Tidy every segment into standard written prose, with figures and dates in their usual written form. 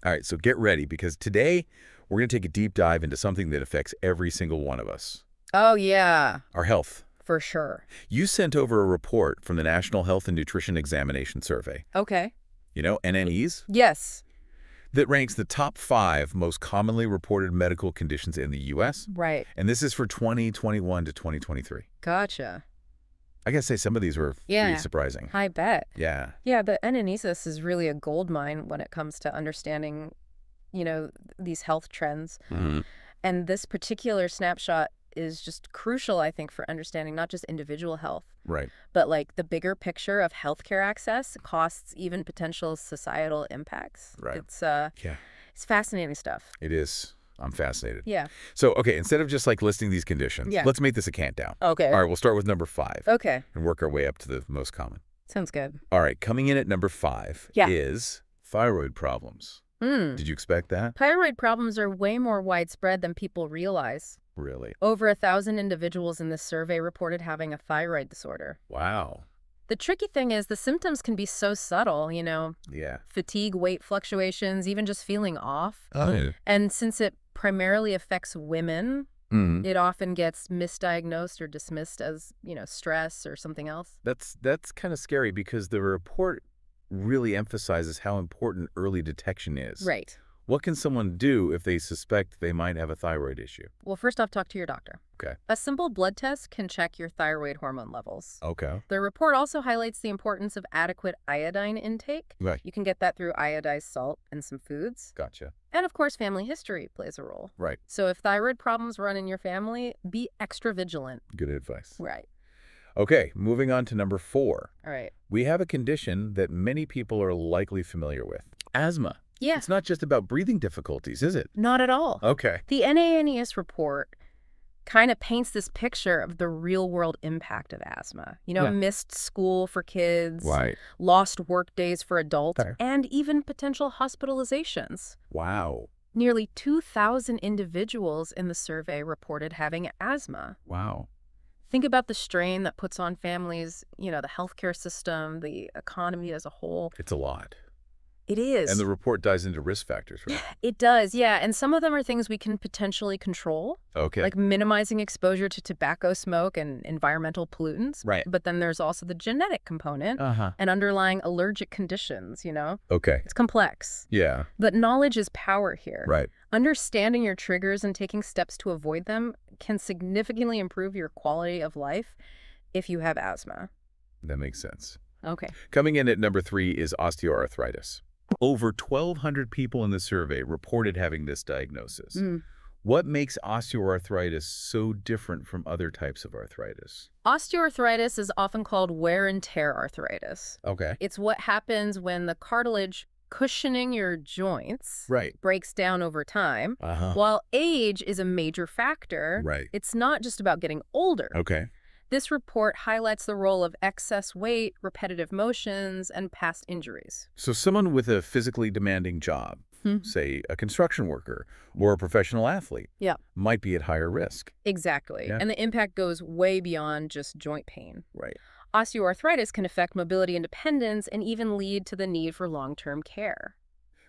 All right, so get ready because today we're going to take a deep dive into something that affects every single one of us, Oh, yeah, our health. for sure. You sent over a report from the National Health and Nutrition Examination Survey, Okay. NNEs, Yes. that ranks the top 5 most commonly reported medical conditions in the U.S., Right. and this is for 2021 to 2023. Gotcha. I gotta say, some of these were pretty Yeah, surprising. I bet. Yeah. Yeah, the anamnesis is really a gold mine when it comes to understanding, these health trends. Hmm. And this particular snapshot is just crucial, I think, for understanding not just individual health, Right. but like the bigger picture of healthcare access, costs, even potential societal impacts. Right. Yeah, It's fascinating stuff. it is. I'm fascinated. Yeah. So, okay, instead of just like listing these conditions, Yeah. let's make this a countdown. Okay. All right, we'll start with number 5 Okay. and work our way up to the most common. Sounds good. All right, coming in at number 5 Yeah. is thyroid problems. Did you expect that? Thyroid problems are way more widespread than people realize. Really? Over 1,000 individuals in this survey reported having a thyroid disorder. Wow. The tricky thing is the symptoms can be so subtle, Yeah. fatigue, weight fluctuations, even just feeling off. Oh, yeah. And since it primarily affects women, Mm. it often gets misdiagnosed or dismissed as, stress or something else. That's kind of scary because the report really emphasizes how important early detection is. Right. What can someone do if they suspect they might have a thyroid issue? Well, first off, talk to your doctor. Okay. A simple blood test can check your thyroid hormone levels. Okay. The report also highlights the importance of adequate iodine intake. Right. You can get that through iodized salt and some foods. Gotcha. And of course, family history plays a role. Right. So if thyroid problems run in your family, be extra vigilant. Good advice. Right. Okay, moving on to number 4. All right. We have a condition that many people are likely familiar with. Asthma. Yeah. It's not just about breathing difficulties, is it? Not at all. Okay. The NANES report kind of paints this picture of the real-world impact of asthma. Yeah. Missed school for kids, Right. lost work days for adults, Okay. and even potential hospitalizations. Wow. Nearly 2,000 individuals in the survey reported having asthma. Wow. Think about the strain that puts on families, the healthcare system, the economy as a whole. It's a lot. It is. And the report dives into risk factors, right? It does, yeah. And some of them are things we can potentially control, Okay. like minimizing exposure to tobacco smoke and environmental pollutants. Right. But then there's also the genetic component Uh-huh. and underlying allergic conditions, Okay. It's complex. Yeah. But knowledge is power here. Right. Understanding your triggers and taking steps to avoid them can significantly improve your quality of life if you have asthma. That makes sense. Okay. Coming in at number 3 is osteoarthritis. Over 1,200 people in the survey reported having this diagnosis. What makes osteoarthritis so different from other types of arthritis? Osteoarthritis is often called wear and tear arthritis. Okay. It's what happens when the cartilage cushioning your joints Right. breaks down over time. Uh-huh. While age is a major factor, Right. it's not just about getting older. Okay. This report highlights the role of excess weight, repetitive motions, and past injuries. So someone with a physically demanding job, say a construction worker or a professional athlete, Yeah. might be at higher risk. Exactly. Yeah. And the impact goes way beyond just joint pain. Right. Osteoarthritis can affect mobility independence and even lead to the need for long-term care.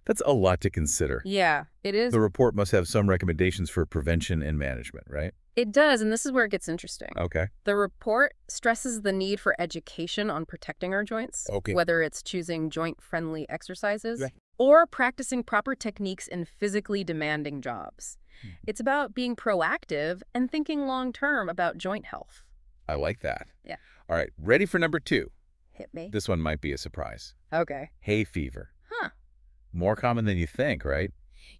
That's a lot to consider. Yeah, it is. The report must have some recommendations for prevention and management, right? It does, and this is where it gets interesting. Okay. The report stresses the need for education on protecting our joints, Okay. whether it's choosing joint-friendly exercises Right. or practicing proper techniques in physically demanding jobs. It's about being proactive and thinking long-term about joint health. I like that. Yeah. All right. Ready for number 2. Hit me. This one might be a surprise. Okay. Hay fever. Huh. More common than you think, right?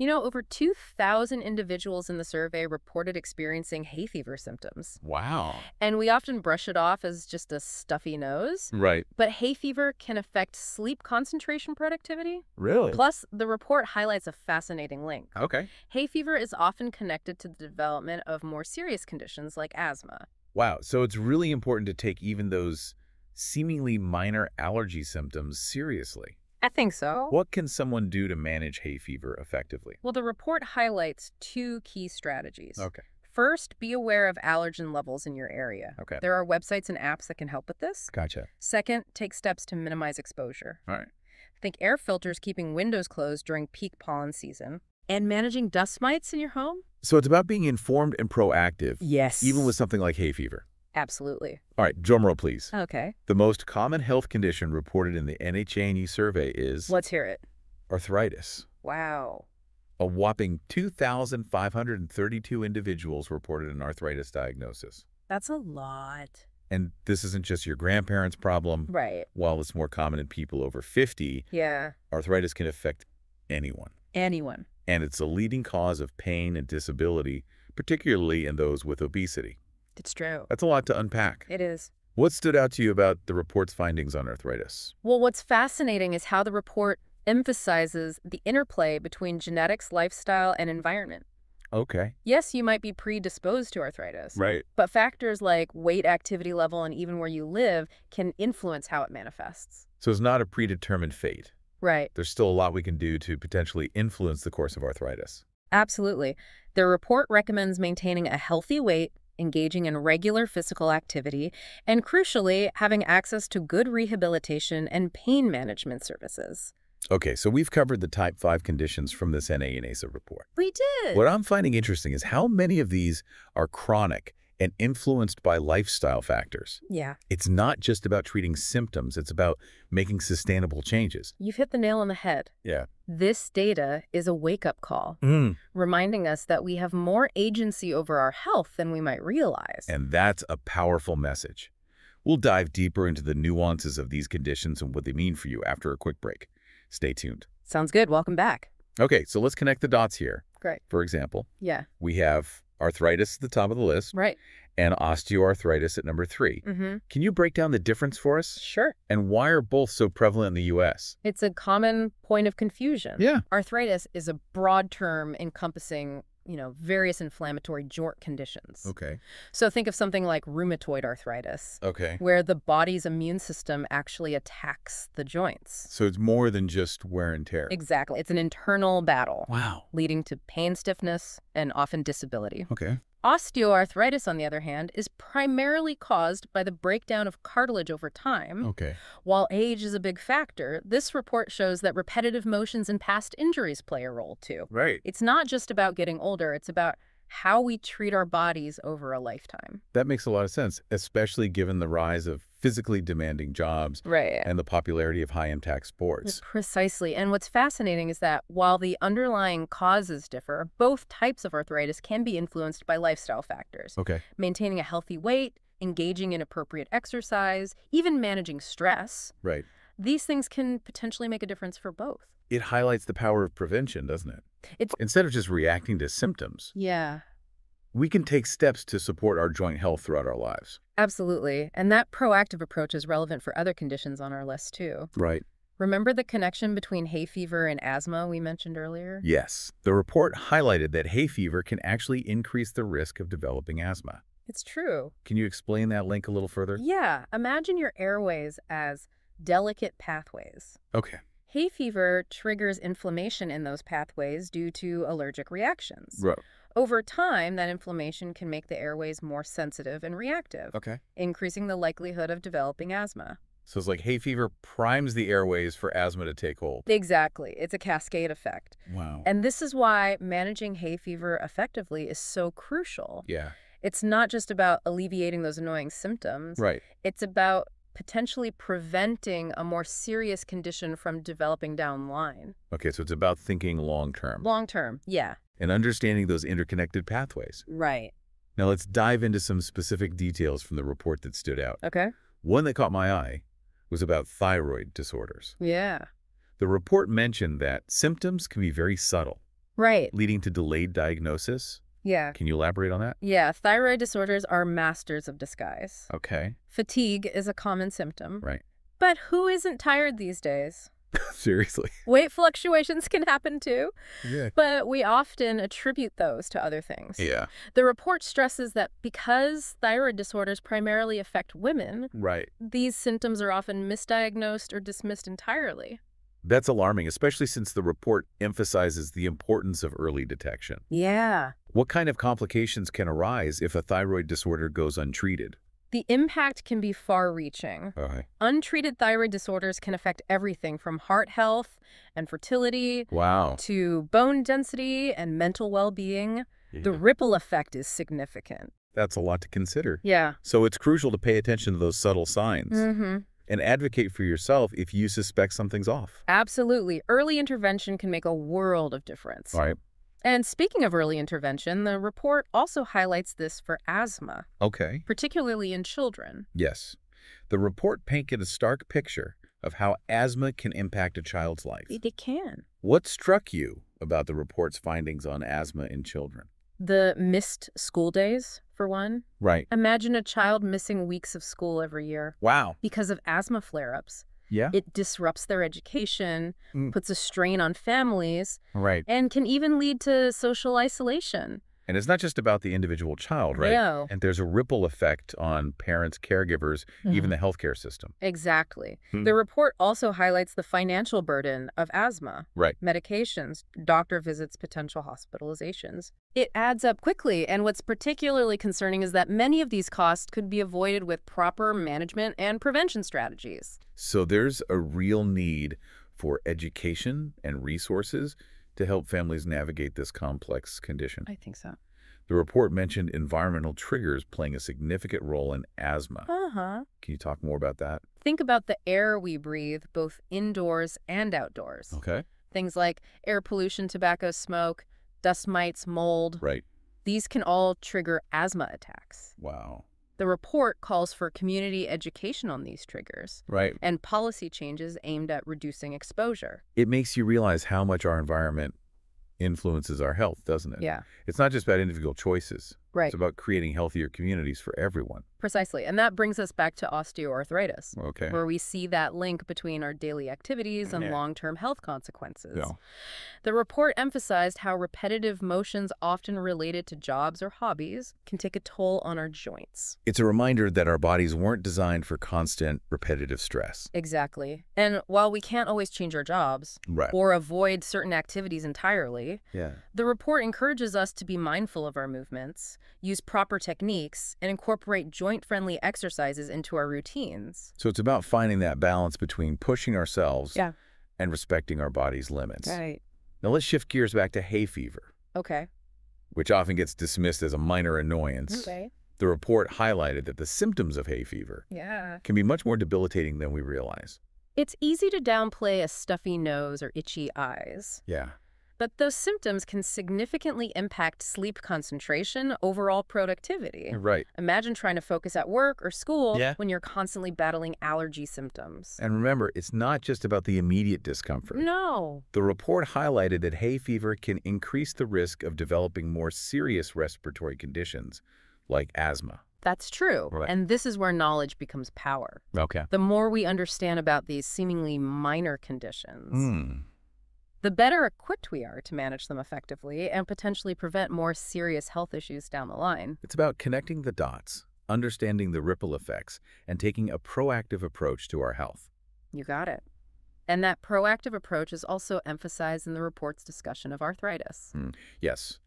Over 2,000 individuals in the survey reported experiencing hay fever symptoms. Wow. And we often brush it off as just a stuffy nose. Right. But hay fever can affect sleep concentration productivity. Really? Plus, the report highlights a fascinating link. Okay. Hay fever is often connected to the development of more serious conditions like asthma. Wow. So it's really important to take even those seemingly minor allergy symptoms seriously. I think so. What can someone do to manage hay fever effectively? Well, the report highlights 2 key strategies. Okay. First, be aware of allergen levels in your area. Okay. There are websites and apps that can help with this. Gotcha. Second, take steps to minimize exposure. All right. Think air filters keeping windows closed during peak pollen season. And managing dust mites in your home? So it's about being informed and proactive, Yes. even with something like hay fever. Absolutely. All right, drum roll, please. Okay. The most common health condition reported in the NHA&E survey is Let's hear it. arthritis. Wow. A whopping 2,532 individuals reported an arthritis diagnosis. That's a lot. And this isn't just your grandparents' problem. Right. While it's more common in people over 50, Yeah. arthritis can affect anyone. Anyone. And it's a leading cause of pain and disability, particularly in those with obesity. It's true. That's a lot to unpack. It is. What stood out to you about the report's findings on arthritis? Well, what's fascinating is how the report emphasizes the interplay between genetics, lifestyle, and environment. Okay. Yes, you might be predisposed to arthritis, Right. but factors like weight, activity level, and even where you live can influence how it manifests. So it's not a predetermined fate. Right. There's still a lot we can do to potentially influence the course of arthritis. Absolutely. The report recommends maintaining a healthy weight, engaging in regular physical activity, and crucially, having access to good rehabilitation and pain management services. Okay, so we've covered the type 5 conditions from this NA&ASA report. We did. What I'm finding interesting is how many of these are chronic and influenced by lifestyle factors. Yeah. It's not just about treating symptoms, it's about making sustainable changes. You've hit the nail on the head. Yeah. This data is a wake-up call, reminding us that we have more agency over our health than we might realize. And that's a powerful message. We'll dive deeper into the nuances of these conditions and what they mean for you after a quick break. Stay tuned. Sounds good. Welcome back. Okay, so let's connect the dots here. Great. For example, Yeah. we have arthritis at the top of the list Right. and osteoarthritis at number 3. Mm-hmm. Can you break down the difference for us? Sure. And why are both so prevalent in the U.S.? It's a common point of confusion. Yeah. Arthritis is a broad term encompassing, various inflammatory joint conditions. Okay. So think of something like rheumatoid arthritis, Okay. where the body's immune system actually attacks the joints. So it's more than just wear and tear. Exactly. It's an internal battle, Wow. leading to pain, stiffness, and often disability. Okay. Osteoarthritis, on the other hand, is primarily caused by the breakdown of cartilage over time. Okay. While age is a big factor, this report shows that repetitive motions and past injuries play a role too. Right. It's not just about getting older, it's about how we treat our bodies over a lifetime. That makes a lot of sense, especially given the rise of physically demanding jobs Right. and the popularity of high-impact sports. Precisely. And what's fascinating is that while the underlying causes differ, both types of arthritis can be influenced by lifestyle factors. Okay. Maintaining a healthy weight, engaging in appropriate exercise, even managing stress. Right. These things can potentially make a difference for both. It highlights the power of prevention, doesn't it? Instead of just reacting to symptoms, Yeah, we can take steps to support our joint health throughout our lives. absolutely. And that proactive approach is relevant for other conditions on our list, too. Right. Remember the connection between hay fever and asthma we mentioned earlier? Yes. The report highlighted that hay fever can actually increase the risk of developing asthma. It's true. Can you explain that link a little further? Yeah, imagine your airways as delicate pathways. Okay. Hay fever triggers inflammation in those pathways due to allergic reactions. Right. Over time, that inflammation can make the airways more sensitive and reactive, Okay. increasing the likelihood of developing asthma. So it's like hay fever primes the airways for asthma to take hold. Exactly. It's a cascade effect. Wow. And this is why managing hay fever effectively is so crucial. Yeah. It's not just about alleviating those annoying symptoms. Right. It's about potentially preventing a more serious condition from developing down the line. Okay, so it's about thinking long-term Long term, yeah. and understanding those interconnected pathways. Right. Now let's dive into some specific details from the report that stood out. Okay. One that caught my eye was about thyroid disorders. Yeah. The report mentioned that symptoms can be very subtle, Right. leading to delayed diagnosis. Yeah. Can you elaborate on that? Yeah. Thyroid disorders are masters of disguise. Okay. Fatigue is a common symptom. Right. But who isn't tired these days? Seriously. Weight fluctuations can happen too, Yeah. but we often attribute those to other things. Yeah. The report stresses that because thyroid disorders primarily affect women, Right. these symptoms are often misdiagnosed or dismissed entirely. That's alarming, especially since the report emphasizes the importance of early detection. Yeah. What kind of complications can arise if a thyroid disorder goes untreated? The impact can be far-reaching. Okay. Untreated thyroid disorders can affect everything from heart health and fertility Wow. to bone density and mental well-being. The ripple effect is significant. That's a lot to consider. Yeah. So it's crucial to pay attention to those subtle signs and advocate for yourself if you suspect something's off. Absolutely. Early intervention can make a world of difference. All right. And speaking of early intervention, the report also highlights this for asthma, Okay. particularly in children. Yes. The report painted a stark picture of how asthma can impact a child's life. It can. What struck you about the report's findings on asthma in children? The missed school days, for one. Right. Imagine a child missing weeks of school every year Wow. because of asthma flare-ups. Yeah? It disrupts their education, puts a strain on families, Right. and can even lead to social isolation. And it's not just about the individual child, right? No. And there's a ripple effect on parents, caregivers, even the healthcare system. Exactly. The report also highlights the financial burden of asthma. Right. Medications, doctor visits, potential hospitalizations. It adds up quickly, and what's particularly concerning is that many of these costs could be avoided with proper management and prevention strategies. So there's a real need for education and resources to help families navigate this complex condition. I think so. The report mentioned environmental triggers playing a significant role in asthma. Can you talk more about that? Think about the air we breathe, both indoors and outdoors. Okay. Things like air pollution, tobacco smoke, dust mites, mold. Right. These can all trigger asthma attacks. Wow. The report calls for community education on these triggers Right. and policy changes aimed at reducing exposure. It makes you realize how much our environment influences our health, doesn't it? Yeah. It's not just about individual choices. Right. It's about creating healthier communities for everyone. Precisely. And that brings us back to osteoarthritis, Okay. where we see that link between our daily activities and Yeah. long-term health consequences. Yeah. The report emphasized how repetitive motions often related to jobs or hobbies can take a toll on our joints. It's a reminder that our bodies weren't designed for constant, repetitive stress. Exactly. And while we can't always change our jobs Right. or avoid certain activities entirely, Yeah. the report encourages us to be mindful of our movements, use proper techniques, and incorporate joint-friendly exercises into our routines. So it's about finding that balance between pushing ourselves Yeah. and respecting our body's limits. Right. Now let's shift gears back to hay fever, Okay. which often gets dismissed as a minor annoyance. Okay. The report highlighted that the symptoms of hay fever Yeah. can be much more debilitating than we realize. It's easy to downplay a stuffy nose or itchy eyes, Yeah. but those symptoms can significantly impact sleep concentration, overall productivity. Right. Imagine trying to focus at work or school Yeah. when you're constantly battling allergy symptoms. And remember, it's not just about the immediate discomfort. No. The report highlighted that hay fever can increase the risk of developing more serious respiratory conditions like asthma. That's true. Right. And this is where knowledge becomes power. Okay. The more we understand about these seemingly minor conditions, Hmm. the better equipped we are to manage them effectively and potentially prevent more serious health issues down the line. It's about connecting the dots, understanding the ripple effects, and taking a proactive approach to our health. You got it. And that proactive approach is also emphasized in the report's discussion of arthritis. Yes.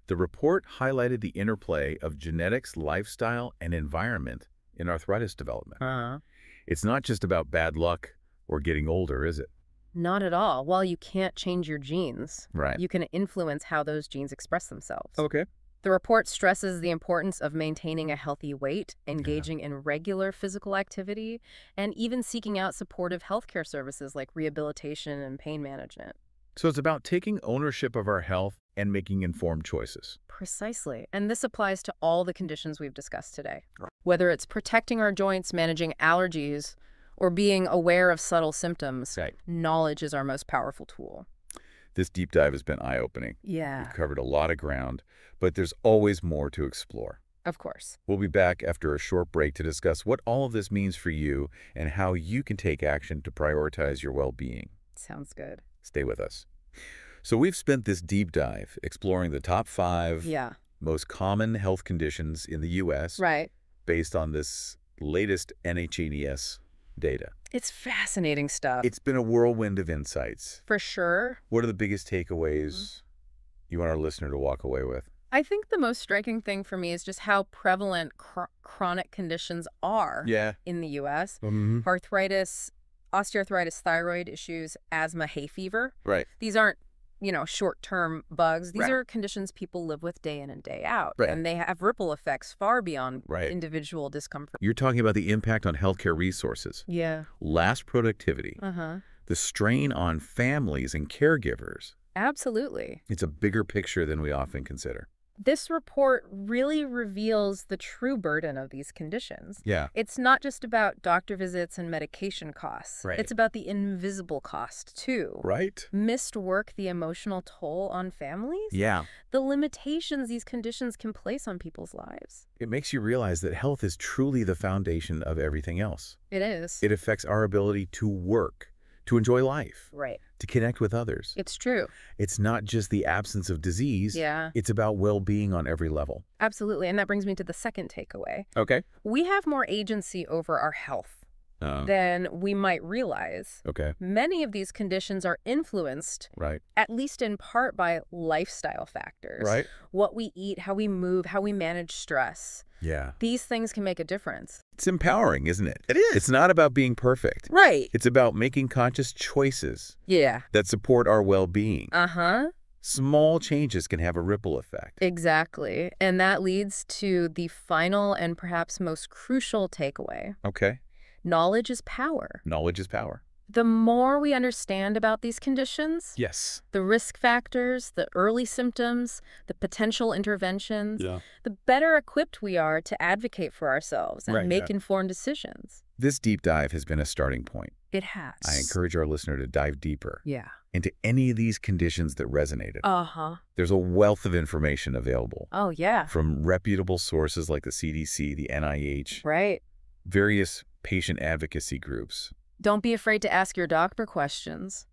The report highlighted the interplay of genetics, lifestyle, and environment in arthritis development. It's not just about bad luck or getting older, is it? Not at all. While you can't change your genes, Right. you can influence how those genes express themselves. Okay. The report stresses the importance of maintaining a healthy weight, engaging in regular physical activity, and even seeking out supportive healthcare services like rehabilitation and pain management. So it's about taking ownership of our health and making informed choices. Precisely. And this applies to all the conditions we've discussed today. Whether it's protecting our joints, managing allergies, or being aware of subtle symptoms, Right. knowledge is our most powerful tool. This deep dive has been eye-opening. Yeah, We've covered a lot of ground, but there's always more to explore. of course. We'll be back after a short break to discuss what all of this means for you and how you can take action to prioritize your well-being. Sounds good. Stay with us. So we've spent this deep dive exploring the top 5 Yeah. most common health conditions in the U.S. Right. based on this latest NHNES data. It's fascinating stuff. It's been a whirlwind of insights. For sure. What are the biggest takeaways you want our listener to walk away with? I think the most striking thing for me is just how prevalent chronic conditions are in the U.S. Arthritis, osteoarthritis, thyroid issues, asthma, hay fever. Right. These aren't, short-term bugs. These Right. are conditions people live with day in and day out. Right. And they have ripple effects far beyond Right. individual discomfort. You're talking about the impact on healthcare resources, Yeah. last productivity, Uh-huh. the strain on families and caregivers. Absolutely. It's a bigger picture than we often consider. This report really reveals the true burden of these conditions. Yeah. It's not just about doctor visits and medication costs. Right. It's about the invisible cost, too. Right? Missed work, the emotional toll on families, Yeah. the limitations these conditions can place on people's lives. It makes you realize that health is truly the foundation of everything else. It is. It affects our ability to work, to enjoy life, Right. to connect with others. It's true. It's not just the absence of disease. Yeah. It's about well-being on every level. Absolutely. And that brings me to the second takeaway. Okay. We have more agency over our health than we might realize. Okay. Many of these conditions are influenced, Right. at least in part, by lifestyle factors. Right. What we eat, how we move, how we manage stress. Yeah. These things can make a difference. It's empowering, isn't it? It is. It's not about being perfect. Right. It's about making conscious choices Yeah. that support our well-being. Uh-huh. Small changes can have a ripple effect. Exactly. And that leads to the final and perhaps most crucial takeaway. Okay. Knowledge is power. Knowledge is power. The more we understand about these conditions, Yes. the risk factors, the early symptoms, the potential interventions, Yeah. the better equipped we are to advocate for ourselves and Right, make informed decisions. This deep dive has been a starting point. It has. I encourage our listener to dive deeper Yeah. into any of these conditions that resonated. Uh-huh. There's a wealth of information available Oh, yeah. from reputable sources like the CDC, the NIH, Right. various patient advocacy groups. Don't be afraid to ask your doctor questions.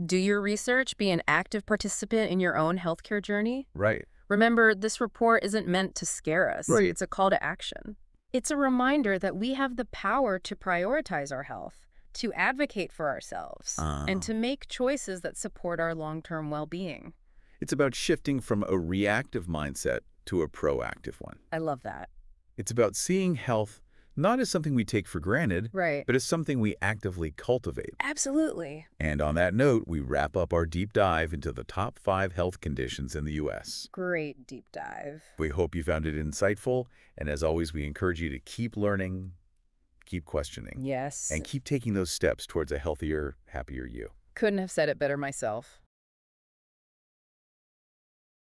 Do your research. Be an active participant in your own healthcare journey. Right. Remember, this report isn't meant to scare us. Right. It's a call to action. It's a reminder that we have the power to prioritize our health, to advocate for ourselves, and to make choices that support our long-term well-being. It's about shifting from a reactive mindset to a proactive one. I love that. It's about seeing health not as something we take for granted, Right. but as something we actively cultivate. Absolutely. And on that note, we wrap up our deep dive into the top 5 health conditions in the U.S. Great deep dive. We hope you found it insightful, and as always, we encourage you to keep learning, keep questioning, Yes. and keep taking those steps towards a healthier, happier you. Couldn't have said it better myself.